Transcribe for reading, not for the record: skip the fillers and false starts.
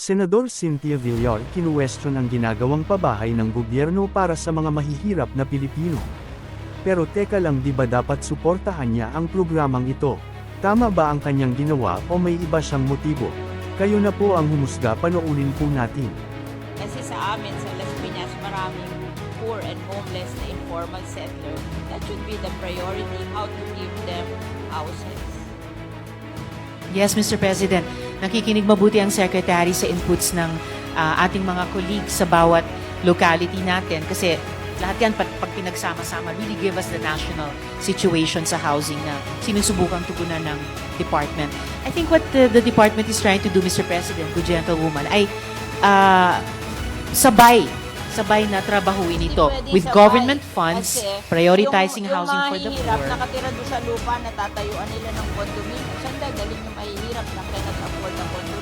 Senador Cynthia Villar kinuwestiyon ang ginagawang pabahay ng gobyerno para sa mga mahihirap na Pilipino. Pero teka lang, di ba dapat suportahan niya ang programang ito? Tama ba ang kanyang ginawa o may iba siyang motibo? Kayo na po ang humusga, panoorin po natin. Kasi sa amin, sa Las Piñas, maraming poor and homeless na informal settler. That should be the priority, how to give them houses. Yes, Mr. President. Nakikinig mabuti ang Secretary sa inputs ng ating mga colleagues sa bawat locality natin kasi lahat yan pag pinagsama-sama really give us the national situation sa housing na sinusubukang tugunan ng department. I think what the department is trying to do, Mr. President, good gentlewoman, ay sabay na trabahuin ito with government funds, prioritizing housing for the Yung mahihirap, poor. nakatira doon sa lupa, natatayuan nila ng condominium. Saan dadalhin yung mahihirap na cannot afford the condominium?